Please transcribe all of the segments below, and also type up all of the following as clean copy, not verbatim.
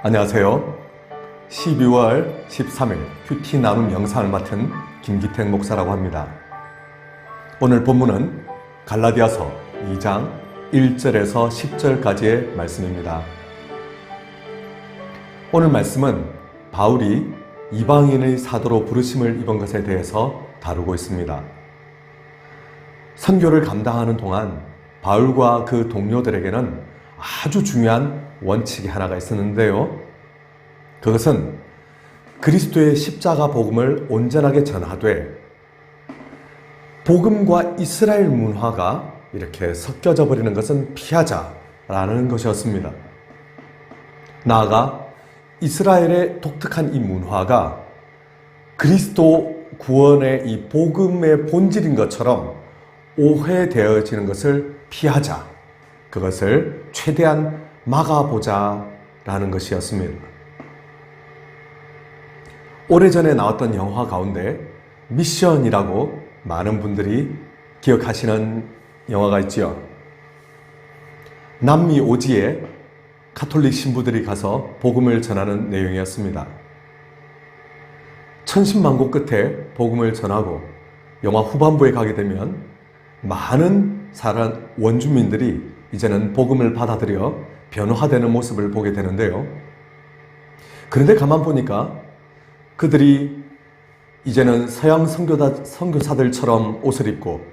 안녕하세요. 12월 13일 큐티 나눔 영상을 맡은 김기택 목사라고 합니다. 오늘 본문은 갈라디아서 2장 1절에서 10절까지의 말씀입니다. 오늘 말씀은 바울이 이방인의 사도로 부르심을 입은 것에 대해서 다루고 있습니다. 선교를 감당하는 동안 바울과 그 동료들에게는 아주 중요한 원칙이 하나가 있었는데요. 그것은 그리스도의 십자가 복음을 온전하게 전하되 복음과 이스라엘 문화가 이렇게 섞여져 버리는 것은 피하자라는 것이었습니다. 나아가 이스라엘의 독특한 이 문화가 그리스도 구원의 이 복음의 본질인 것처럼 오해되어지는 것을 피하자. 그것을 최대한 막아보자라는 것이었습니다. 오래전에 나왔던 영화 가운데 미션이라고 많은 분들이 기억하시는 영화가 있지요. 남미 오지에 가톨릭 신부들이 가서 복음을 전하는 내용이었습니다. 천신만고 끝에 복음을 전하고 영화 후반부에 가게 되면 많은 원주민들이 이제는 복음을 받아들여 변화되는 모습을 보게 되는데요. 그런데 가만 보니까 그들이 이제는 서양 선교사들처럼 옷을 입고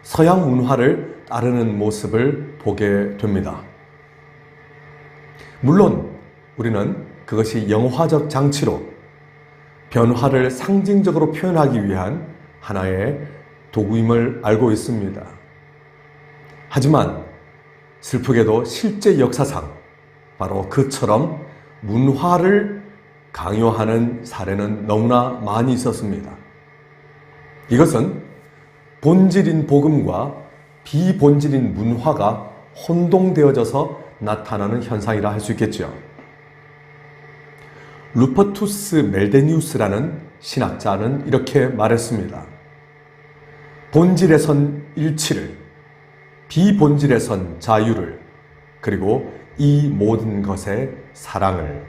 서양 문화를 따르는 모습을 보게 됩니다. 물론 우리는 그것이 영화적 장치로 변화를 상징적으로 표현하기 위한 하나의 도구임을 알고 있습니다. 하지만 슬프게도 실제 역사상 바로 그처럼 문화를 강요하는 사례는 너무나 많이 있었습니다. 이것은 본질인 복음과 비본질인 문화가 혼동되어져서 나타나는 현상이라 할 수 있겠죠. 루퍼투스 멜데니우스라는 신학자는 이렇게 말했습니다. 본질에선 일치를, 비본질에선 자유를, 그리고 이 모든 것의 사랑을.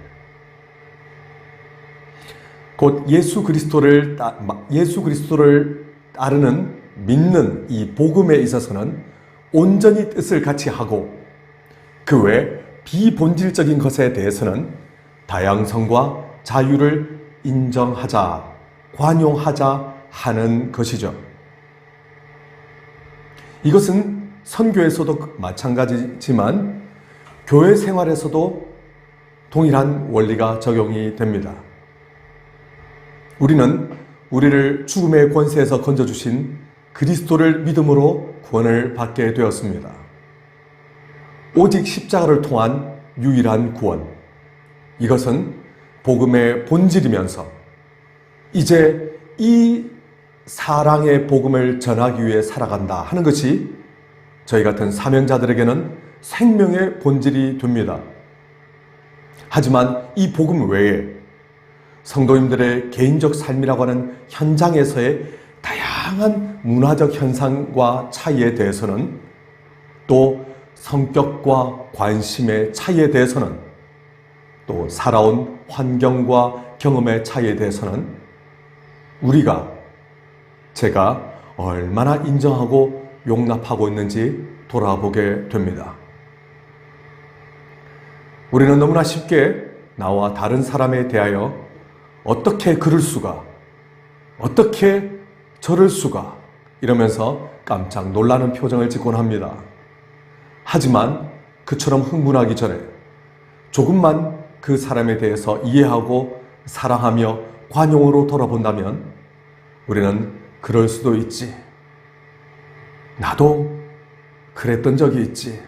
곧 예수 그리스도를 따르는, 믿는 이 복음에 있어서는 온전히 뜻을 같이 하고 그 외 비본질적인 것에 대해서는 다양성과 자유를 인정하자, 관용하자 하는 것이죠. 이것은 선교에서도 마찬가지지만 교회 생활에서도 동일한 원리가 적용이 됩니다. 우리는 우리를 죽음의 권세에서 건져주신 그리스도를 믿음으로 구원을 받게 되었습니다. 오직 십자가를 통한 유일한 구원. 이것은 복음의 본질이면서 이제 이 사랑의 복음을 전하기 위해 살아간다 하는 것이 저희 같은 사명자들에게는 생명의 본질이 됩니다. 하지만 이 복음 외에 성도님들의 개인적 삶이라고 하는 현장에서의 다양한 문화적 현상과 차이에 대해서는, 또 성격과 관심의 차이에 대해서는, 또 살아온 환경과 경험의 차이에 대해서는 제가 얼마나 인정하고 용납하고 있는지 돌아보게 됩니다. 우리는 너무나 쉽게 나와 다른 사람에 대하여 어떻게 그럴 수가, 어떻게 저럴 수가 이러면서 깜짝 놀라는 표정을 짓곤 합니다. 하지만 그처럼 흥분하기 전에 조금만 그 사람에 대해서 이해하고 사랑하며 관용으로 돌아본다면 우리는 그럴 수도 있지. 나도 그랬던 적이 있지.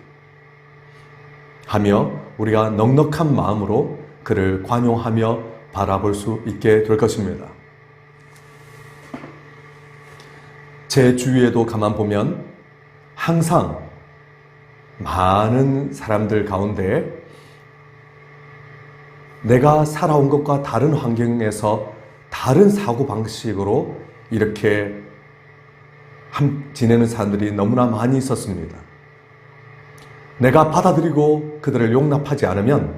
하며 우리가 넉넉한 마음으로 그를 관용하며 바라볼 수 있게 될 것입니다. 제 주위에도 가만 보면 항상 많은 사람들 가운데 내가 살아온 것과 다른 환경에서 다른 사고방식으로 이렇게 지내는 사람들이 너무나 많이 있었습니다. 내가 받아들이고 그들을 용납하지 않으면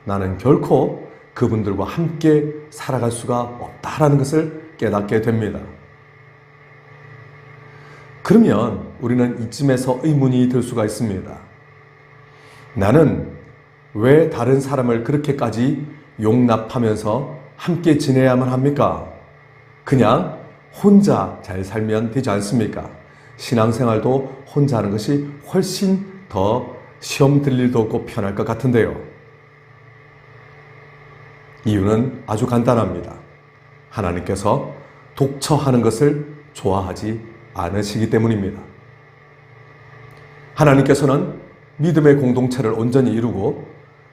나는 결코 그분들과 함께 살아갈 수가 없다라는 것을 깨닫게 됩니다. 그러면 우리는 이쯤에서 의문이 들 수가 있습니다. 나는 왜 다른 사람을 그렇게까지 용납하면서 함께 지내야만 합니까? 그냥 혼자 잘 살면 되지 않습니까? 신앙생활도 혼자 하는 것이 훨씬 더 시험 들 일도 없고 편할 것 같은데요. 이유는 아주 간단합니다. 하나님께서 독처하는 것을 좋아하지 않으시기 때문입니다. 하나님께서는 믿음의 공동체를 온전히 이루고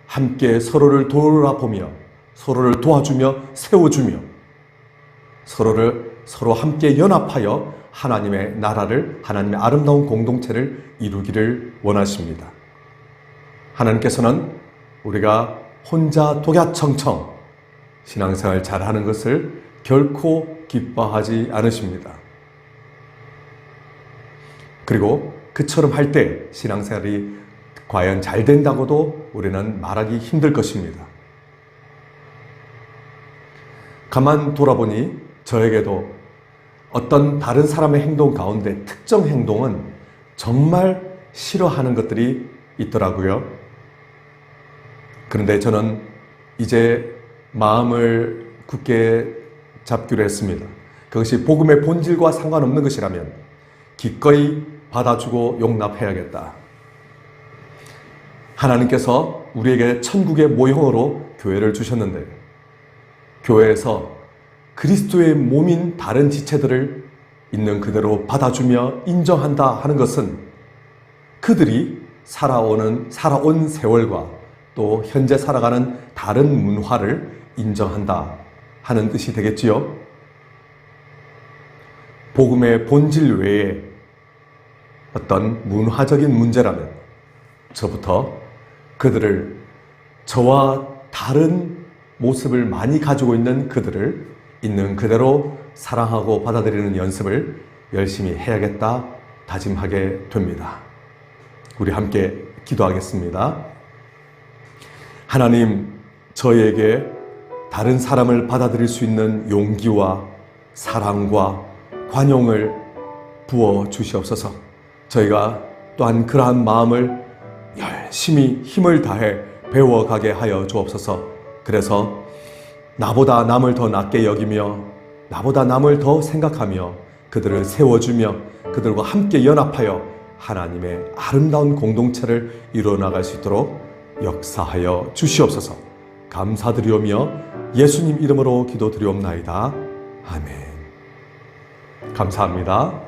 함께 서로를 돌아보며 서로를 도와주며 세워주며 서로 함께 연합하여 하나님의 나라를, 하나님의 아름다운 공동체를 이루기를 원하십니다. 하나님께서는 우리가 혼자 독야청청 신앙생활 잘하는 것을 결코 기뻐하지 않으십니다. 그리고 그처럼 할 때 신앙생활이 과연 잘 된다고도 우리는 말하기 힘들 것입니다. 가만 돌아보니 저에게도 어떤 다른 사람의 행동 가운데 특정 행동은 정말 싫어하는 것들이 있더라고요. 그런데 저는 이제 마음을 굳게 잡기로 했습니다. 그것이 복음의 본질과 상관없는 것이라면 기꺼이 받아주고 용납해야겠다. 하나님께서 우리에게 천국의 모형으로 교회를 주셨는데 교회에서 그리스도의 몸인 다른 지체들을 있는 그대로 받아주며 인정한다 하는 것은 그들이 살아온 세월과 또 현재 살아가는 다른 문화를 인정한다 하는 뜻이 되겠지요. 복음의 본질 외에 어떤 문화적인 문제라면 저부터 그들을, 저와 다른 모습을 많이 가지고 있는 그들을 있는 그대로 사랑하고 받아들이는 연습을 열심히 해야겠다 다짐하게 됩니다. 우리 함께 기도하겠습니다. 하나님, 저희에게 다른 사람을 받아들일 수 있는 용기와 사랑과 관용을 부어 주시옵소서. 저희가 또한 그러한 마음을 열심히 힘을 다해 배워가게 하여 주옵소서. 그래서 나보다 남을 더 낮게 여기며 나보다 남을 더 생각하며 그들을 세워주며 그들과 함께 연합하여 하나님의 아름다운 공동체를 이루어나갈 수 있도록 역사하여 주시옵소서. 감사드리오며 예수님 이름으로 기도드리옵나이다. 아멘. 감사합니다.